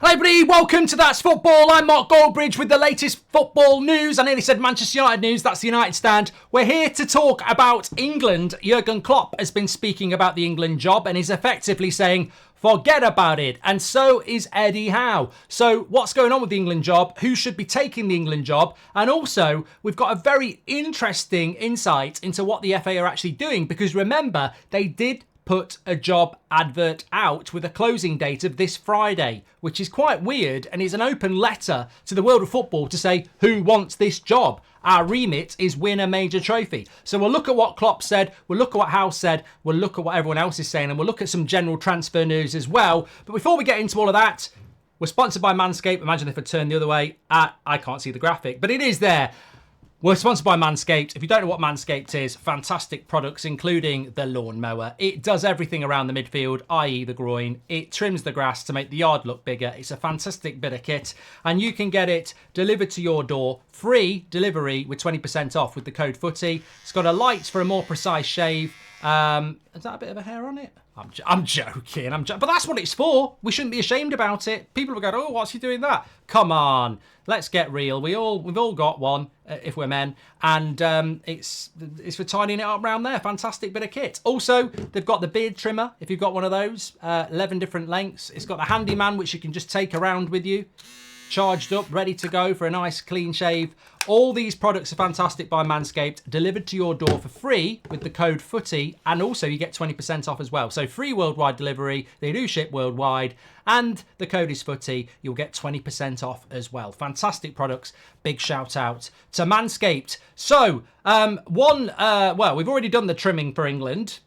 Hello everybody, welcome to That's Football. I'm Mark Goldbridge with the latest football news. I nearly said Manchester United news, that's the United stand. We're here to talk about England. Jurgen Klopp has been speaking about the England job and is effectively saying, forget about it. And so is Eddie Howe. So what's going on with the England job? Who should be taking the England job? And also, we've got a very interesting insight into what the FA are actually doing. Because remember, they did put a job advert out with a closing date of this Friday, which is quite weird and is an open letter to the world of football to say, who wants this job? Our remit is win a major trophy. So we'll look at what Klopp said, we'll look at what Howe said, we'll look at what everyone else is saying, and we'll look at some general transfer news as well. But before we get into all of that, we're sponsored by Manscaped. Imagine if I turned the other way. I can't see the graphic, but it is there. We're sponsored by Manscaped. If you don't know what Manscaped is, fantastic products, including the lawnmower. It does everything around the midfield, i.e. the groin. It trims the grass to make the yard look bigger. It's a fantastic bit of kit, and you can get it delivered to your door, free delivery with 20% off with the code FOOTY. It's got a light for a more precise shave. Is that a bit of a hair on it? I'm joking. But that's what it's for. We shouldn't be ashamed about it. People will go, oh, what's he doing that? Come on, let's get real. We've all got one if we're men, and it's for tidying it up around there. Fantastic bit of kit. Also, they've got the beard trimmer. If you've got one of those, 11 different lengths. It's got the handyman, which you can just take around with you, charged up, ready to go for a nice clean shave. All these products are fantastic by Manscaped, delivered to your door for free with the code FOOTY, and also you get 20% off as well. So free worldwide delivery, they do ship worldwide, and the code is FOOTY, you'll get 20% off as well. Fantastic products, big shout out to Manscaped. So, we've already done the trimming for England.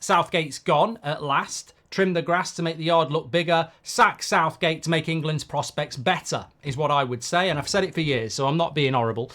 Southgate's gone at last. Trim the grass to make the yard look bigger. Sack Southgate to make England's prospects better, is what I would say. And I've said it for years, so I'm not being horrible.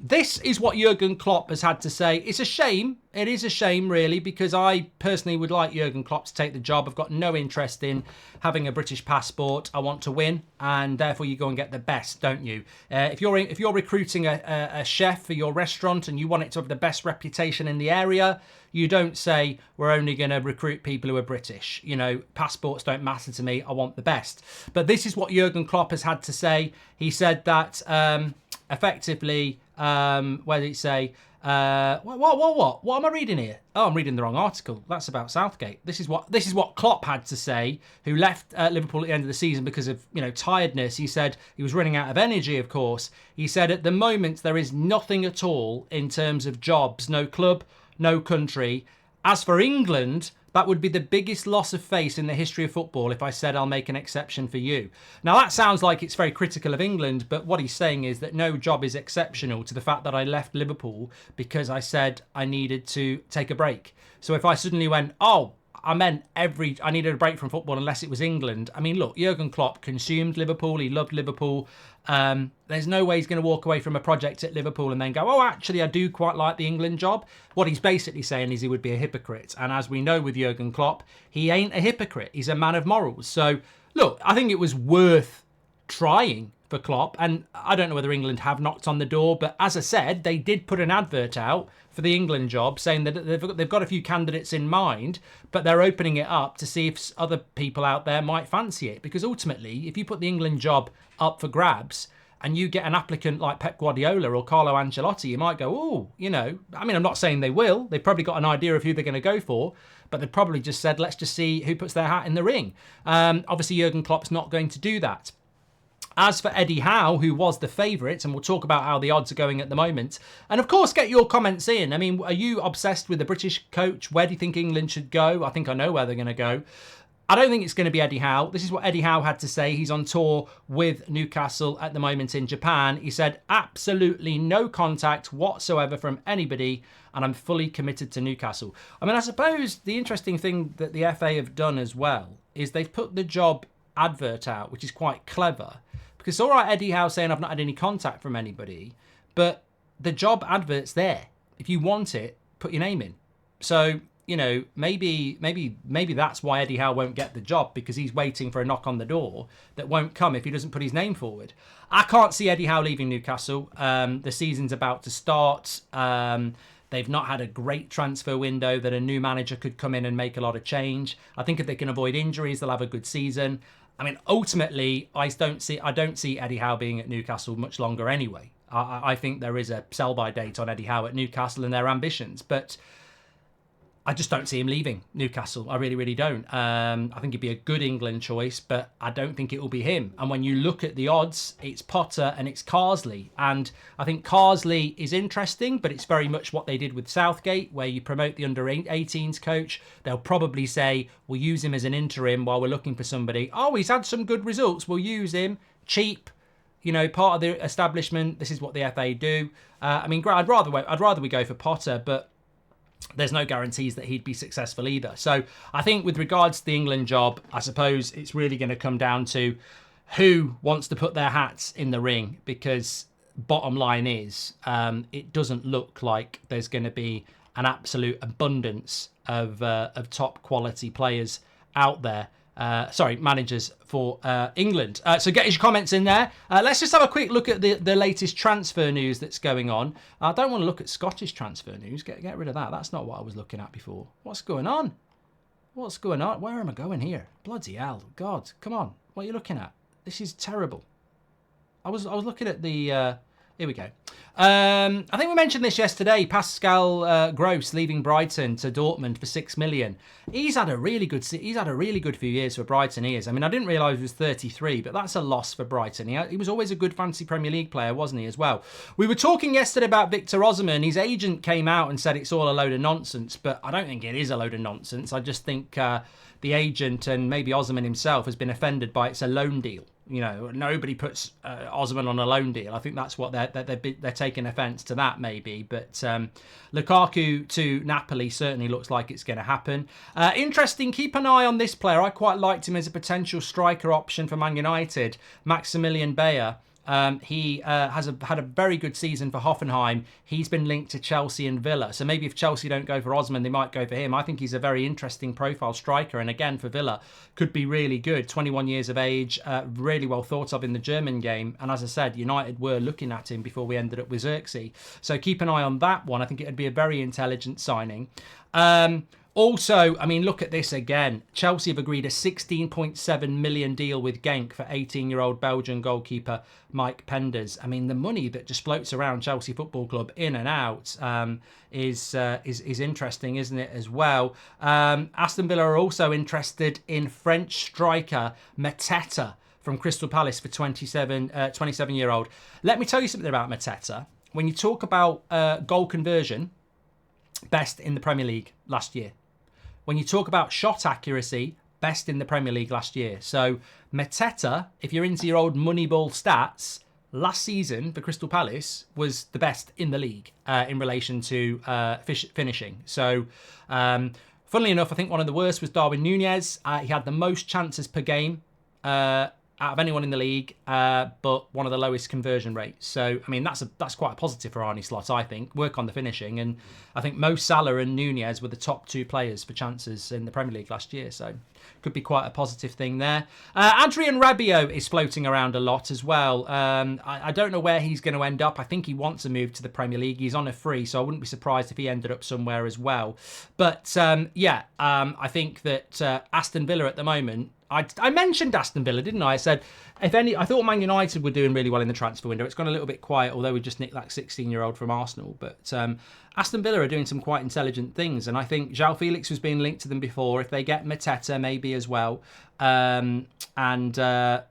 This is what Jurgen Klopp has had to say. It's a shame. It is a shame, really, because I personally would like Jurgen Klopp to take the job. I've got no interest in having a British passport. I want to win, and therefore you go and get the best, don't you? If you're recruiting a chef for your restaurant and you want it to have the best reputation in the area, you don't say, we're only going to recruit people who are British. You know, passports don't matter to me. I want the best. But this is what Jurgen Klopp has had to say. He said that effectively, where did he say? What am I reading here? Oh, I'm reading the wrong article. That's about Southgate. This is what Klopp had to say, who left Liverpool at the end of the season because of, tiredness. He said he was running out of energy, of course. He said at the moment there is nothing at all in terms of jobs, no club, no country. As for England, that would be the biggest loss of face in the history of football if I said I'll make an exception for you. Now, that sounds like it's very critical of England, but what he's saying is that no job is exceptional to the fact that I left Liverpool because I said I needed to take a break. So if I suddenly went, I needed a break from football unless it was England. I mean, look, Jurgen Klopp consumed Liverpool. He loved Liverpool. There's no way he's going to walk away from a project at Liverpool and then go, actually, I do quite like the England job. What he's basically saying is he would be a hypocrite. And as we know with Jurgen Klopp, he ain't a hypocrite. He's a man of morals. So, look, I think it was worth trying for Klopp. And I don't know whether England have knocked on the door, but as I said, they did put an advert out for the England job saying that they've got a few candidates in mind, but they're opening it up to see if other people out there might fancy it. Because ultimately, if you put the England job up for grabs and you get an applicant like Pep Guardiola or Carlo Ancelotti, you might go, I'm not saying they will. They've probably got an idea of who they're going to go for, but they've probably just said, let's just see who puts their hat in the ring. Obviously, Jurgen Klopp's not going to do that. As for Eddie Howe, who was the favourite, and we'll talk about how the odds are going at the moment, and of course get your comments in. I mean, are you obsessed with the British coach? Where do you think England should go? I think I know where they're going to go. I don't think it's going to be Eddie Howe. This is what Eddie Howe had to say. He's on tour with Newcastle at the moment in Japan. He said, absolutely no contact whatsoever from anybody, and I'm fully committed to Newcastle. I mean, I suppose the interesting thing that the FA have done as well is they've put the job advert out, which is quite clever. Because it's all right, Eddie Howe saying I've not had any contact from anybody, but the job advert's there. If you want it, put your name in. So, maybe that's why Eddie Howe won't get the job, because he's waiting for a knock on the door that won't come if he doesn't put his name forward. I can't see Eddie Howe leaving Newcastle. The season's about to start. They've not had a great transfer window that a new manager could come in and make a lot of change. I think if they can avoid injuries, they'll have a good season. I mean, ultimately, I don't see Eddie Howe being at Newcastle much longer anyway. I think there is a sell-by date on Eddie Howe at Newcastle and their ambitions, but I just don't see him leaving Newcastle. I really, really don't. I think he'd be a good England choice, but I don't think it will be him. And when you look at the odds, it's Potter and it's Carsley. And I think Carsley is interesting, but it's very much what they did with Southgate, where you promote the under-18s coach. They'll probably say, we'll use him as an interim while we're looking for somebody. Oh, he's had some good results. We'll use him. Cheap. You know, part of the establishment. This is what the FA do. I mean, I'd rather we go for Potter, but there's no guarantees that he'd be successful either. So I think with regards to the England job, I suppose it's really going to come down to who wants to put their hats in the ring, because bottom line is it doesn't look like there's going to be an absolute abundance of top quality players out there. Managers for England. So get your comments in there. Let's just have a quick look at the latest transfer news that's going on. I don't want to look at Scottish transfer news. Get rid of that. That's not what I was looking at before. What's going on? What's going on? Where am I going here? Bloody hell. God, come on. What are you looking at? This is terrible. I was looking at the... Here we go. I think we mentioned this yesterday. Pascal Gross leaving Brighton to Dortmund for 6 million. He's had a really good few years for Brighton. He is. I mean, I didn't realise he was 33, but that's a loss for Brighton. He was always a good fantasy Premier League player, wasn't he, as well? We were talking yesterday about Victor Osimhen. His agent came out and said it's all a load of nonsense, but I don't think it is a load of nonsense. I just think the agent and maybe Osimhen himself has been offended by it's a loan deal. You know, nobody puts Osimhen on a loan deal. I think that's what they're taking offence to that, maybe. But Lukaku to Napoli certainly looks like it's going to happen. Interesting. Keep an eye on this player. I quite liked him as a potential striker option for Man United, Maximilian Bayer. He had a very good season for Hoffenheim. He's been linked to Chelsea and Villa. So maybe if Chelsea don't go for Osimhen, they might go for him. I think he's a very interesting profile striker. And again, for Villa, could be really good. 21 years of age, really well thought of in the German game. And as I said, United were looking at him before we ended up with Xerxes. So keep an eye on that one. I think it would be a very intelligent signing. Also, I mean, look at this again. Chelsea have agreed a 16.7 million deal with Genk for 18-year-old Belgian goalkeeper Mike Penders. I mean, the money that just floats around Chelsea Football Club in and out is interesting, isn't it, as well? Aston Villa are also interested in French striker Mateta from Crystal Palace for 27-year-old. Let me tell you something about Mateta. When you talk about goal conversion, best in the Premier League last year. When you talk about shot accuracy, best in the Premier League last year. So Mateta, if you're into your old Moneyball stats, last season for Crystal Palace was the best in the league in relation to finishing. So funnily enough, I think one of the worst was Darwin Núñez. He had the most chances per game out of anyone in the league, but one of the lowest conversion rates. So, I mean, that's quite a positive for Arne Slot, I think. Work on the finishing. And I think Mo Salah and Núñez were the top two players for chances in the Premier League last year. So, could be quite a positive thing there. Adrian Rabiot is floating around a lot as well. I don't know where he's going to end up. I think he wants to move to the Premier League. He's on a free, so I wouldn't be surprised if he ended up somewhere as well. But, I think that Aston Villa at the moment, I mentioned Aston Villa, didn't I? I said, I thought Man United were doing really well in the transfer window. It's gone a little bit quiet, although we just nicked that 16-year-old from Arsenal. But Aston Villa are doing some quite intelligent things. And I think João Felix was being linked to them before. If they get Mateta, maybe as well. And Bayer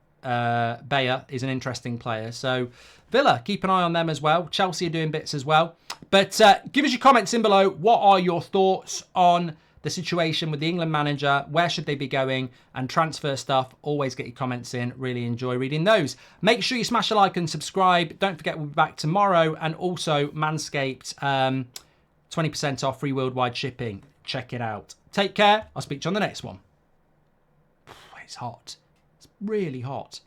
is an interesting player. So Villa, keep an eye on them as well. Chelsea are doing bits as well. But give us your comments in below. What are your thoughts on the situation with the England manager? Where should they be going? And transfer stuff. Always get your comments in. Really enjoy reading those. Make sure you smash a like and subscribe. Don't forget we'll be back tomorrow. And also Manscaped, 20% off, free worldwide shipping. Check it out. Take care. I'll speak to you on the next one. It's hot. It's really hot.